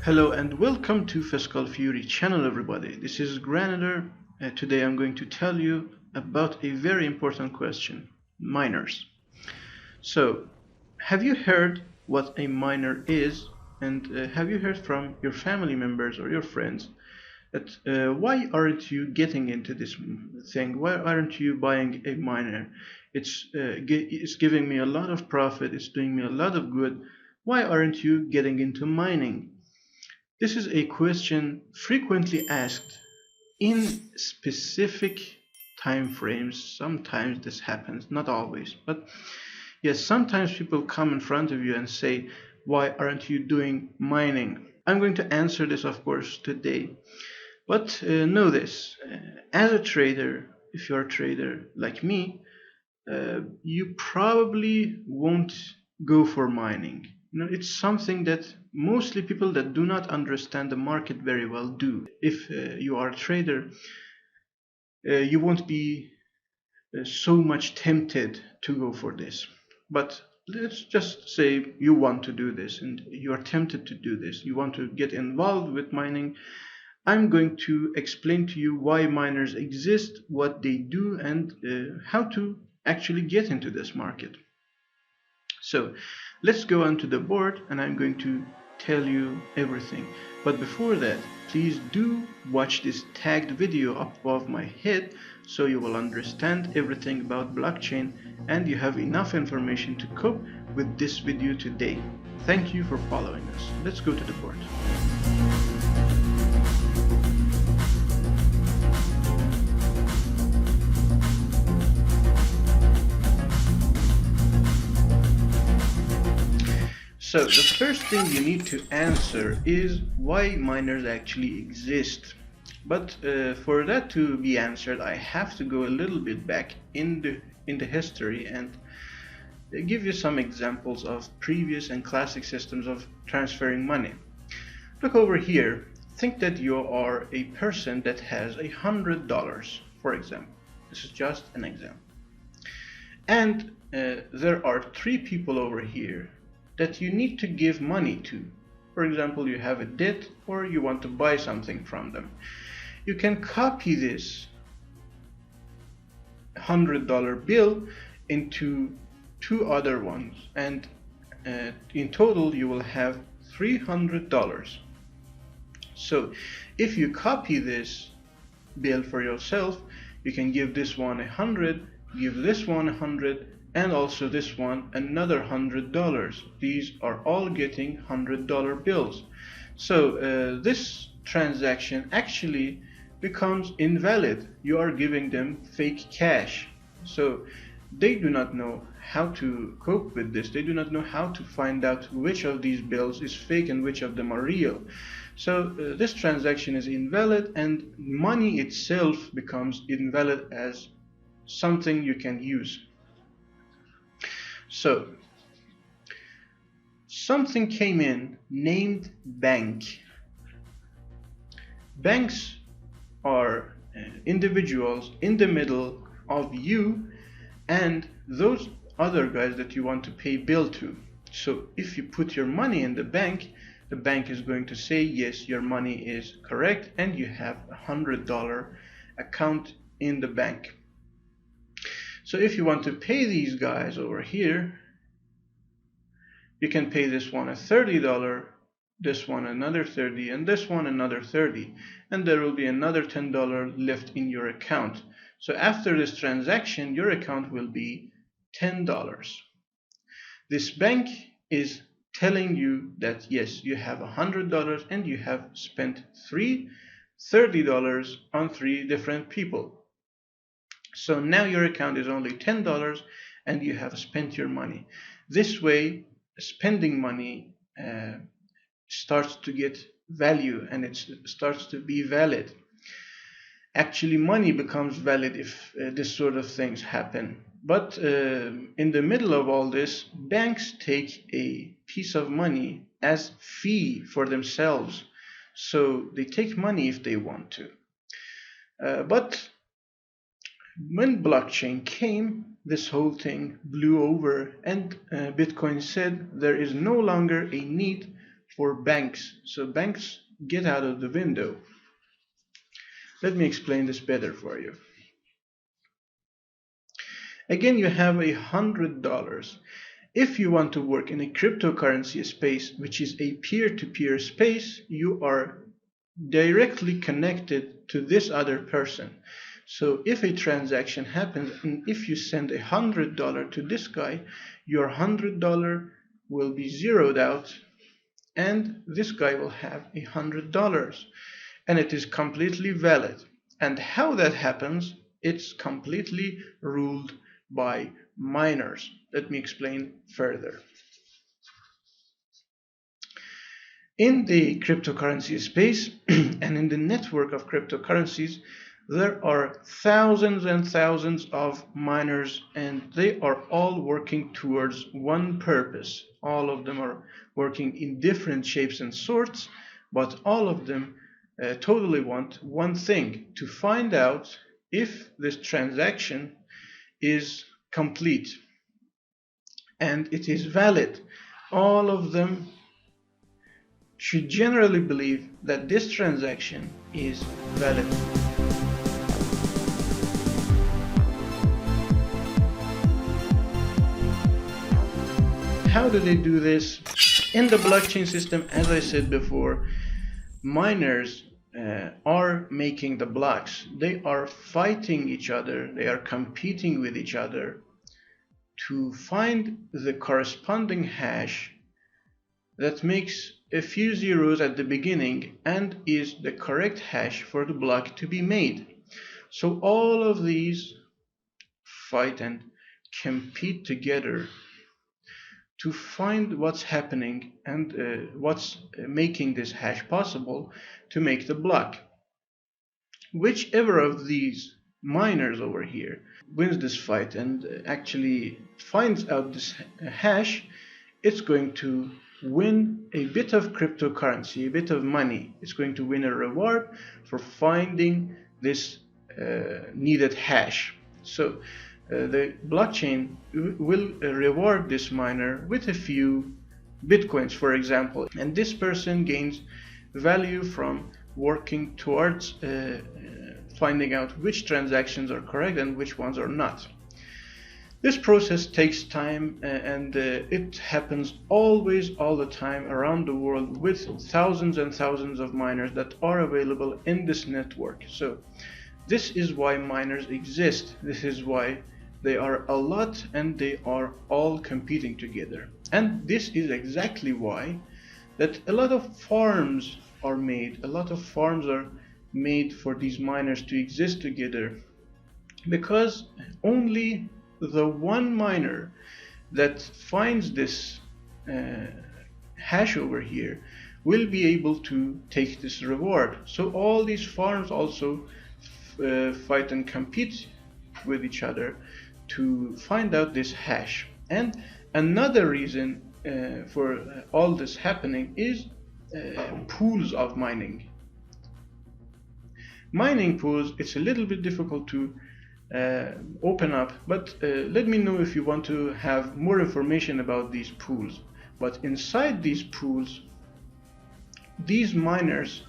Hello and welcome to Fiscal Fury channel, everybody. This is Granitor. Today I'm going to tell you about a very important question: miners. So, have you heard what a miner is, and have you heard from your family members or your friends that why aren't you getting into this thing? Why aren't you buying a miner? It's giving me a lot of profit. It's doing me a lot of good. Why aren't you getting into mining? This is a question frequently asked in specific time frames. Sometimes this happens, not always, but yes, sometimes people come in front of you and say, why aren't you doing mining? I'm going to answer this, of course, today. But know this, as a trader, if you're a trader like me, you probably won't go for mining. It's something that mostly people that do not understand the market very well do. If you are a trader, you won't be so much tempted to go for this. But let's just say you want to do this and you are tempted to do this. You want to get involved with mining. I'm going to explain to you why miners exist, what they do, and how to actually get into this market. So let's go onto the board and I'm going to tell you everything. But before that, please do watch this tagged video up above my head so you will understand everything about blockchain and you have enough information to cope with this video today. Thank you for following us. Let's go to the board. So the first thing you need to answer is why miners actually exist. But for that to be answered, I have to go a little bit back in the history and give you some examples of previous and classic systems of transferring money. Look over here. Think that you are a person that has $100, for example. This is just an example. And there are three people over here that you need to give money to. For example, you have a debt or you want to buy something from them. You can copy this $100 bill into two other ones, and in total you will have $300. So if you copy this bill for yourself, you can give this one 100, give this one 100, and also this one another $100. These are all getting $100 bills. So this transaction actually becomes invalid. You are giving them fake cash. So they do not know how to cope with this. They do not know how to find out which of these bills is fake and which of them are real. So this transaction is invalid, and money itself becomes invalid as something you can use. So something came in named bank. Banks are individuals in the middle of you and those other guys that you want to pay bill to. So if you put your money in the bank is going to say yes, your money is correct and you have $100 account in the bank. So if you want to pay these guys over here, you can pay this one a $30, this one another 30, and this one another 30, and there will be another $10 left in your account. So after this transaction, your account will be $10. This bank is telling you that yes, you have $100 and you have spent $30 on three different people. So now your account is only $10 and you have spent your money. This way, spending money starts to get value and it starts to be valid. Actually, money becomes valid if this sort of things happen. But in the middle of all this, banks take a piece of money as fee for themselves. So they take money if they want to. But when blockchain came, this whole thing blew over and Bitcoin said there is no longer a need for banks. So banks get out of the window. Let me explain this better for you. Again, you have $100. If you want to work in a cryptocurrency space, which is a peer-to-peer space, you are directly connected to this other person. So if a transaction happens and if you send $100 to this guy, your $100 will be zeroed out and this guy will have $100 and it is completely valid. And how that happens, it's completely ruled by miners. Let me explain further. In the cryptocurrency space and in the network of cryptocurrencies, there are thousands and thousands of miners, and they are all working towards one purpose. All of them are working in different shapes and sorts, but all of them totally want one thing: to find out if this transaction is complete and it is valid. All of them should generally believe that this transaction is valid. How do they do this? In the blockchain system, as I said before, miners are making the blocks. They are fighting each other, they are competing with each other to find the corresponding hash that makes a few zeros at the beginning and is the correct hash for the block to be made. So all of these fight and compete together to find what's happening and what's making this hash possible to make the block. Whichever of these miners over here wins this fight and actually finds out this hash, it's going to win a bit of cryptocurrency, a bit of money. It's going to win a reward for finding this needed hash. So the blockchain will reward this miner with a few bitcoins, for example, and this person gains value from working towards finding out which transactions are correct and which ones are not. This process takes time and it happens always, all the time around the world with thousands and thousands of miners that are available in this network. So this is why miners exist. This is why they are a lot and they are all competing together. And this is exactly why that a lot of farms are made. A lot of farms are made for these miners to exist together, because only the one miner that finds this hash over here will be able to take this reward. So all these farms also fight and compete with each other to find out this hash. And another reason for all this happening is pools of mining. Mining pools, it's a little bit difficult to open up, but let me know if you want to have more information about these pools. But inside these pools, these miners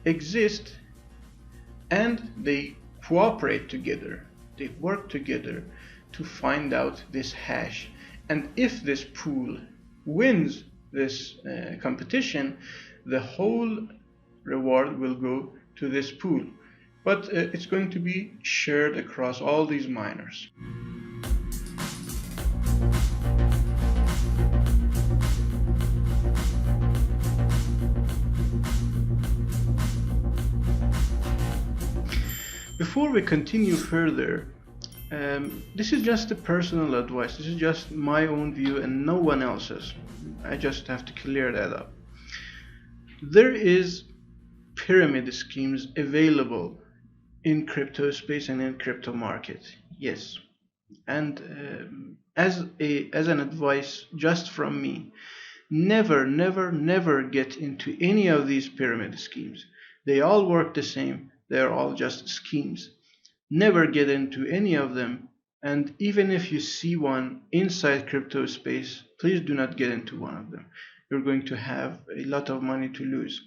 exist and they cooperate together. They work together to find out this hash. And if this pool wins this competition, the whole reward will go to this pool. But it's going to be shared across all these miners. Before we continue further, this is just a personal advice. This is just my own view and no one else's. I just have to clear that up. There is pyramid schemes available in crypto space and in crypto market, yes. And as an advice just from me, never get into any of these pyramid schemes. They all work the same. They're all just schemes. Never get into any of them. And even if you see one inside crypto space, please do not get into one of them. you're going to have a lot of money to lose.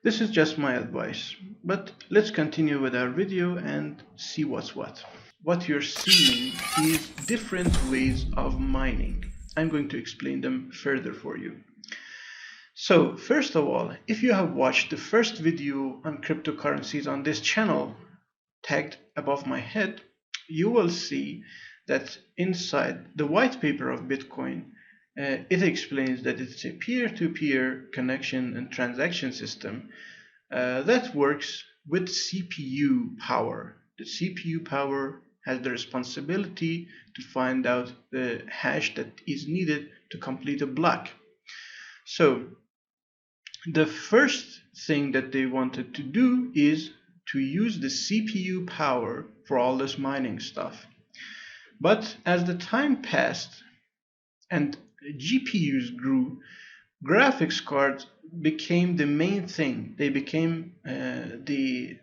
This is just my advice, but let's continue with our video and see what's what. What you're seeing is different ways of mining. I'm going to explain them further for you. So first of all, if you have watched the first video on cryptocurrencies on this channel, tagged above my head, you will see that inside the white paper of Bitcoin, it explains that it's a peer-to-peer connection and transaction system that works with CPU power. The CPU power has the responsibility to find out the hash that is needed to complete a block. So the first thing that they wanted to do is to use the CPU power for all this mining stuff. But as the time passed and GPUs grew, graphics cards became the main thing. They became the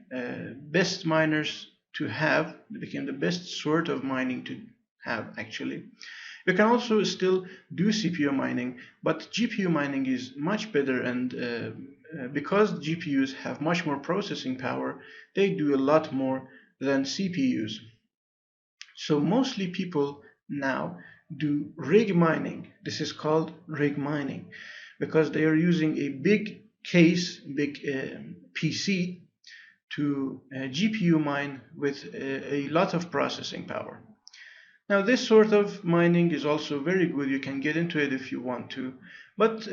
best miners to have. They became the best sort of mining to have, actually. You can also still do CPU mining, but GPU mining is much better, and because GPUs have much more processing power, they do a lot more than CPUs. So mostly people now do rig mining. This is called rig mining because they are using a big case, big PC to GPU mine with a lot of processing power. Now this sort of mining is also very good. You can get into it if you want to, but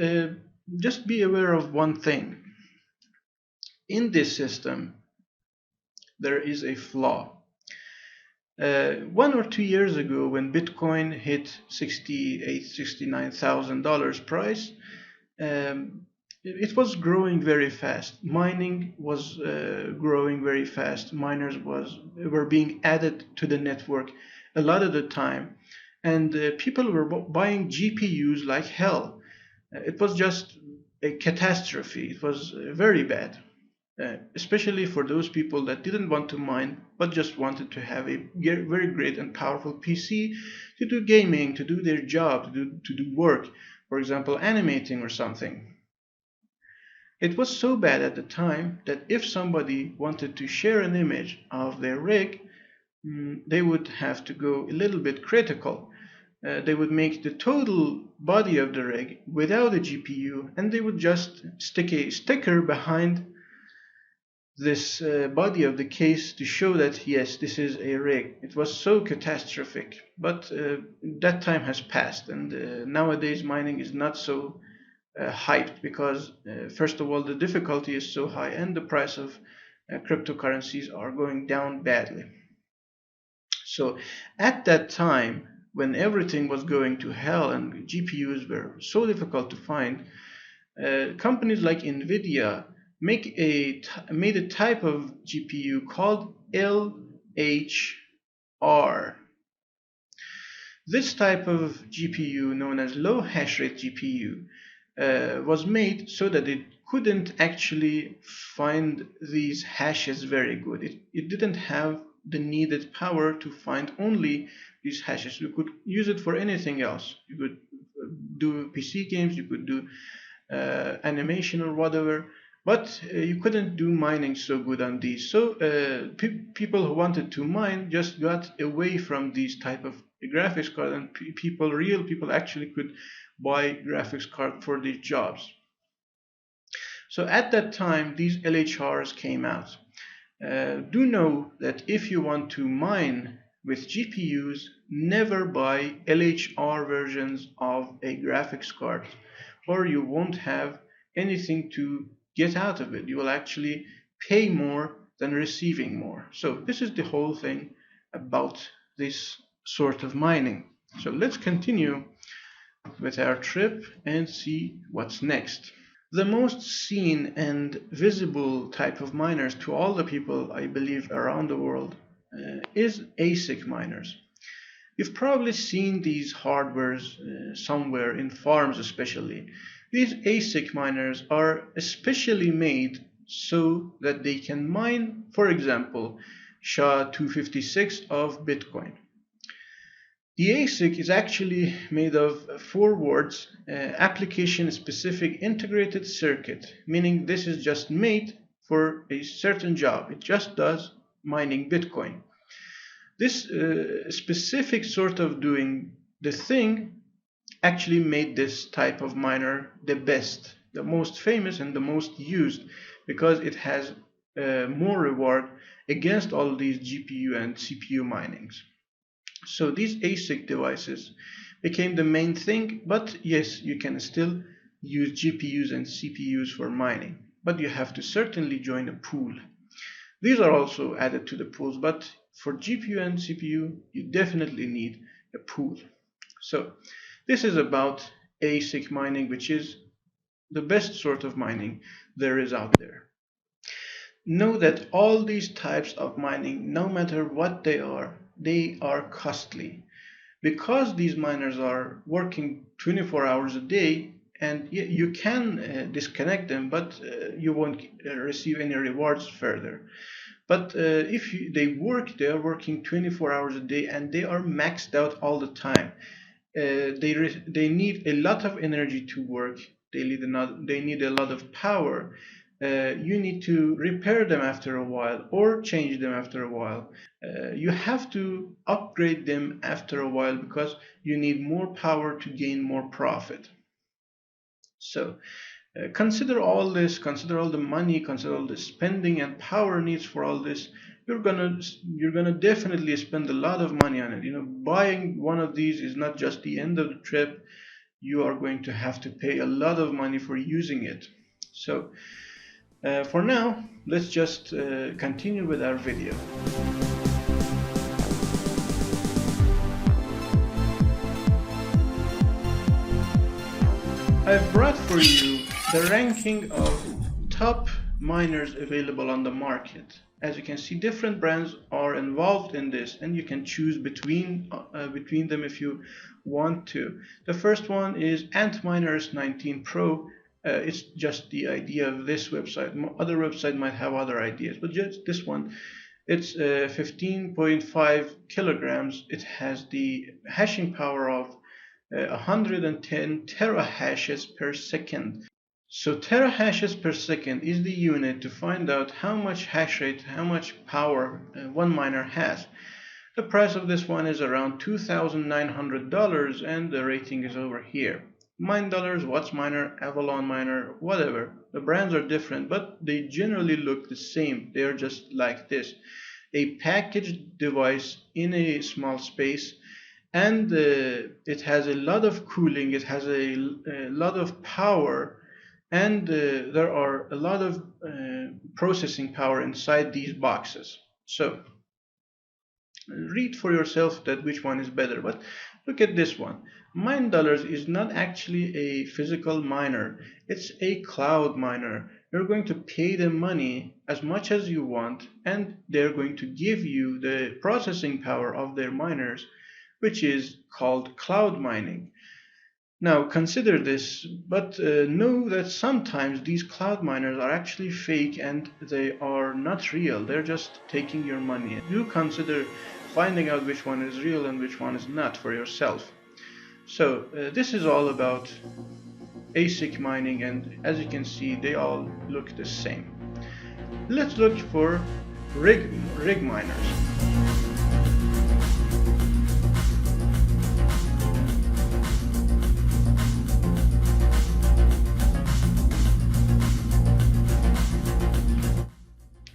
just be aware of one thing. In this system, there is a flaw. 1 or 2 years ago, when Bitcoin hit $69,000 price, it was growing very fast. Mining was growing very fast. Miners were being added to the network a lot of the time, and people were buying GPUs like hell. It was just a catastrophe. It was very bad. Especially for those people that didn't want to mine but just wanted to have a very great and powerful PC to do gaming, to do their job, to do work, for example animating or something. It was so bad at the time that if somebody wanted to share an image of their rig, they would have to go a little bit critical. They would make the total body of the rig without a GPU, and they would just stick a sticker behind this body of the case to show that yes, this is a rig. It was so catastrophic, but that time has passed, and nowadays mining is not so hyped because first of all the difficulty is so high and the price of cryptocurrencies are going down badly. So at that time, when everything was going to hell and GPUs were so difficult to find, companies like NVIDIA made a type of GPU called LHR. This type of GPU, known as low hash rate GPU, was made so that it couldn't actually find these hashes very good. It didn't have the needed power to find only these hashes. You could use it for anything else. You could do PC games, you could do animation or whatever, but you couldn't do mining so good on these. So people who wanted to mine just got away from these type of graphics cards, and real people actually could buy graphics card for these jobs. So at that time, these LHRs came out. Do know that if you want to mine with GPUs, never buy LHR versions of a graphics card, or you won't have anything to get out of it. You will actually pay more than receiving more. So this is the whole thing about this sort of mining. So let's continue with our trip and see what's next. The most seen and visible type of miners to all the people, I believe, around the world is ASIC miners. You've probably seen these hardwares somewhere in farms especially. These ASIC miners are especially made so that they can mine, for example, SHA-256 of Bitcoin. The ASIC is actually made of four words: application specific integrated circuit, meaning this is just made for a certain job. It just does mining Bitcoin. This specific sort of doing the thing actually made this type of miner the best, the most famous, and the most used, because it has more reward against all these GPU and CPU minings. So these ASIC devices became the main thing, but yes, you can still use GPUs and CPUs for mining, but you have to certainly join a pool. These are also added to the pools, but for GPU and CPU, you definitely need a pool. So this is about ASIC mining, which is the best sort of mining there is out there. Know that all these types of mining, no matter what they are costly, because these miners are working 24 hours a day, and you can disconnect them, but you won't receive any rewards further. But if they are working 24 hours a day, and they are maxed out all the time. They need a lot of energy to work. They need a lot of power. You need to repair them after a while or change them after a while. You have to upgrade them after a while because you need more power to gain more profit. So consider all this, consider all the money, consider all the spending and power needs for all this. You're gonna definitely spend a lot of money on it. Buying one of these is not just the end of the trip. You are going to have to pay a lot of money for using it. So for now, let's just continue with our video. I've brought for you the ranking of top miners available on the market. As you can see, different brands are involved in this, and you can choose between them if you want to. The first one is Antminers 19 Pro. It's just the idea of this website. Other websites might have other ideas, but just this one. It's 15.5 kilograms. It has the hashing power of 110 terahashes per second. So terahashes per second is the unit to find out how much hash rate, how much power one miner has. The price of this one is around $2,900, and the rating is over here. Mine Dollars, Watts Miner, Avalon Miner, whatever. The brands are different, but they generally look the same. They are just like this. A packaged device in a small space, and it has a lot of cooling, it has a lot of power, and there are a lot of processing power inside these boxes. So read for yourself that which one is better. But look at this one. Mine Dollars is not actually a physical miner, it's a cloud miner. You're going to pay them money as much as you want, and they're going to give you the processing power of their miners, which is called cloud mining. Now consider this, but know that sometimes these cloud miners are actually fake and they are not real. They're just taking your money. Do consider finding out which one is real and which one is not for yourself. So this is all about ASIC mining, and as you can see, they all look the same. Let's look for rig miners.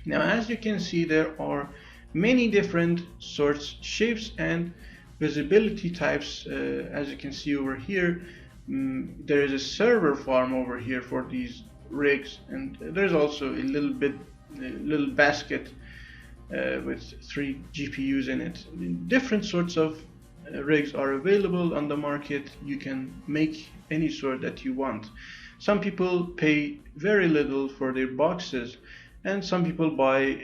Now, as you can see, there are many different sorts, shapes, and visibility types. As you can see over here, there is a server farm over here for these rigs, and there's also a little basket with 3 GPUs in it. Different sorts of rigs are available on the market. You can make any sort that you want. Some people pay very little for their boxes, and some people buy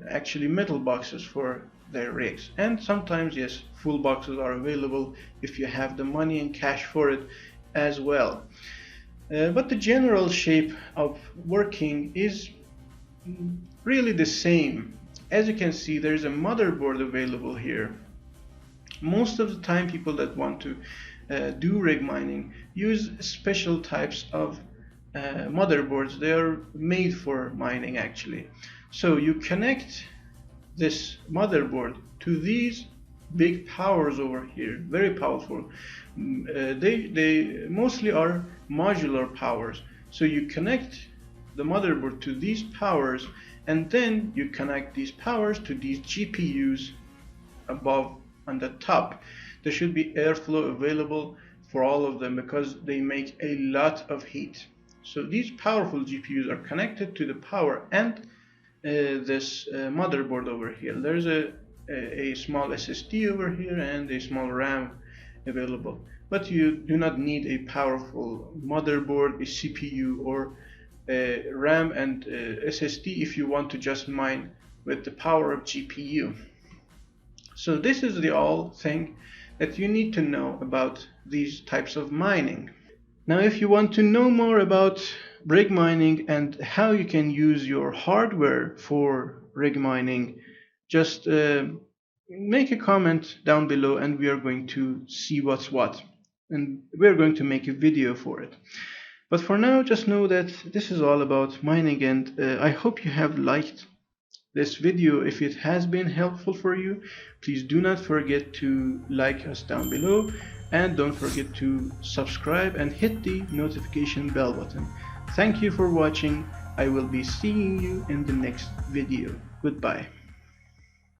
actually metal boxes for their rigs. And sometimes, yes, full boxes are available if you have the money and cash for it as well. But the general shape of working is really the same. As you can see, there is a motherboard available here. Most of the time, people that want to do rig mining use special types of motherboards. They are made for mining actually. So you connect this motherboard to these big powers over here, very powerful. They mostly are modular powers. So you connect the motherboard to these powers, and then you connect these powers to these GPUs above on the top. There should be airflow available for all of them because they make a lot of heat. So these powerful GPUs are connected to the power and this motherboard over here. There's a small SSD over here and a small RAM available, but you do not need a powerful motherboard, a CPU, or a RAM and SSD if you want to just mine with the power of GPU. So this is the all thing that you need to know about these types of mining. Now, if you want to know more about rig mining and how you can use your hardware for rig mining, just make a comment down below and we are going to see what's what. And we're going to make a video for it. But for now, just know that this is all about mining, and I hope you have liked this video. If it has been helpful for you, please do not forget to like us down below, and don't forget to subscribe and hit the notification bell button. Thank you for watching. I will be seeing you in the next video. Goodbye.